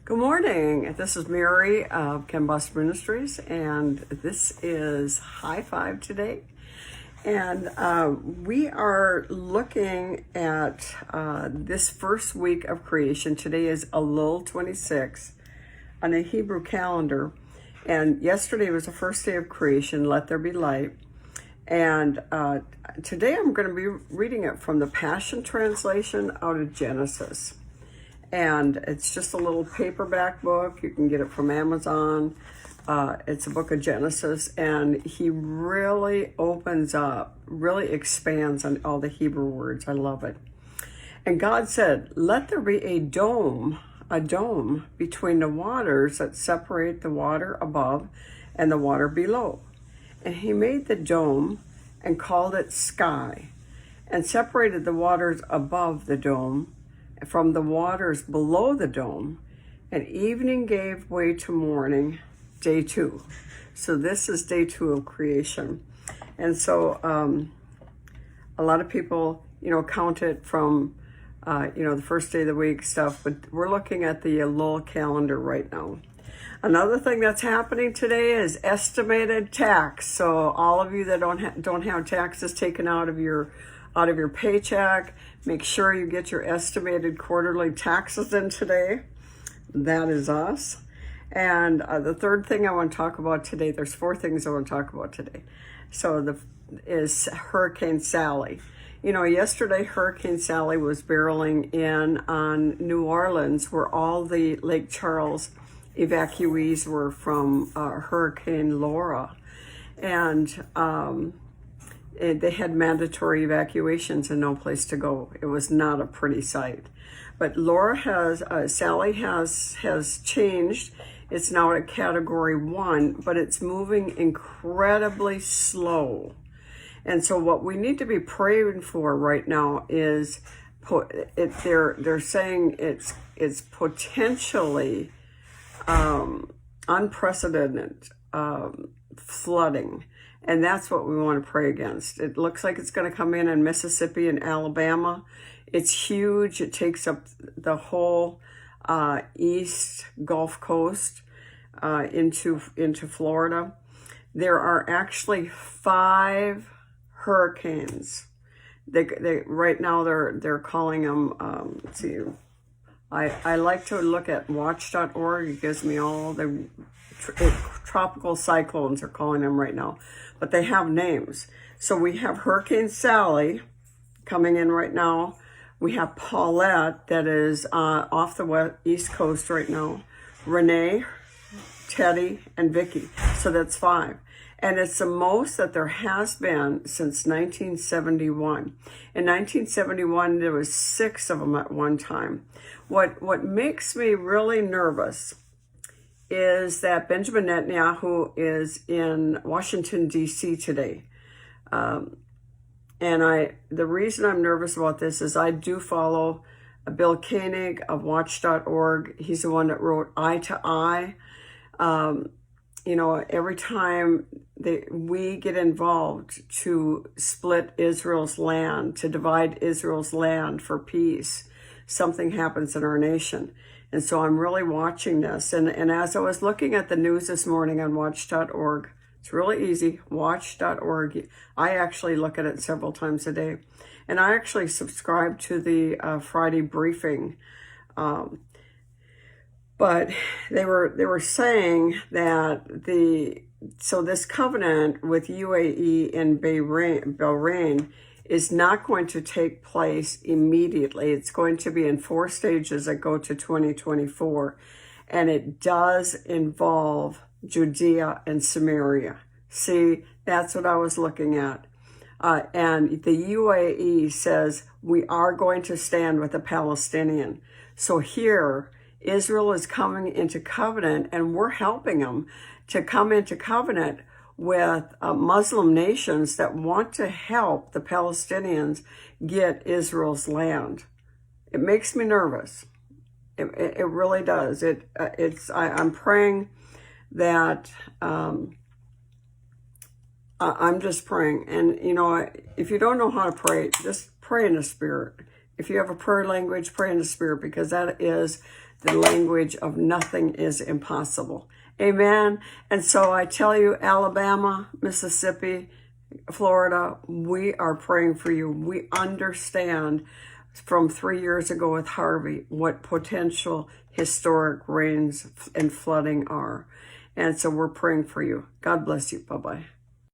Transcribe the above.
Good morning. This is Mary of Combust Ministries, and this is High Five today. And we are looking at this first week of creation. Today is Elul 26 on the Hebrew calendar. And yesterday was the first day of creation, Let There Be Light. And today I'm going to be reading it from the Passion Translation out of Genesis. And it's just a little paperback book. You can get it from Amazon. It's a book of Genesis, and he really opens up, really expands on all the Hebrew words. I love it. And God said, let there be a dome between the waters that separate the water above and the water below. And he made the dome and called it sky, and separated the waters above the dome from the waters below the dome, and evening gave way to morning, day 2. So this is day 2 of creation. And so a lot of people, count it from, the first day of the week stuff, but we're looking at the Elul calendar right now. Another thing that's happening today is estimated tax. So all of you that don't have taxes taken out of your paycheck, make sure you get your estimated quarterly taxes in today. That is us. And the third thing I want to talk about today, there's 4 things I want to talk about today. So is Hurricane Sally. Yesterday Hurricane Sally was barreling in on New Orleans, where all the Lake Charles evacuees were from Hurricane Laura. And they had mandatory evacuations and no place to go. It was not a pretty sight. But Sally has changed. It's now at Category 1, but it's moving incredibly slow. And so what we need to be praying for right now is, they're saying it's potentially unprecedented flooding. And that's what we want to pray against. It looks like it's going to come in Mississippi and Alabama. It's huge. It takes up the whole east Gulf Coast into Florida. There are actually 5 hurricanes. They right now they're calling them. Let's see. I like to look at watch.org. It gives me all the tropical cyclones, are calling them right now, but they have names. So we have Hurricane Sally coming in right now. We have Paulette that is off the east coast right now. Renee, Teddy, and Vicky. So that's 5. And it's the most that there has been since 1971. In 1971, there was 6 of them at one time. What makes me really nervous is that Benjamin Netanyahu is in Washington, D.C. today. And the reason I'm nervous about this is I do follow Bill Koenig of watch.org. He's the one that wrote Eye to Eye. Every time we get involved to split Israel's land, to divide Israel's land for peace, something happens in our nation. And so I'm really watching this. And as I was looking at the news this morning on watch.org, it's really easy, watch.org. I actually look at it several times a day. And I actually subscribe to the Friday briefing. But they were saying that this covenant with UAE and Bahrain is not going to take place immediately. It's going to be in 4 stages that go to 2024. And it does involve Judea and Samaria. See, that's what I was looking at. And the UAE says, we are going to stand with the Palestinian. So here, Israel is coming into covenant, and we're helping them to come into covenant with Muslim nations that want to help the Palestinians get Israel's land. It makes me nervous. It really does. I'm praying that I'm just praying. And if you don't know how to pray, just pray in the Spirit. If you have a prayer language, pray in the Spirit, because that is the language of nothing is impossible. Amen. And so I tell you, Alabama, Mississippi, Florida, we are praying for you. We understand from 3 years ago with Harvey what potential historic rains and flooding are. And so we're praying for you. God bless you. Bye-bye.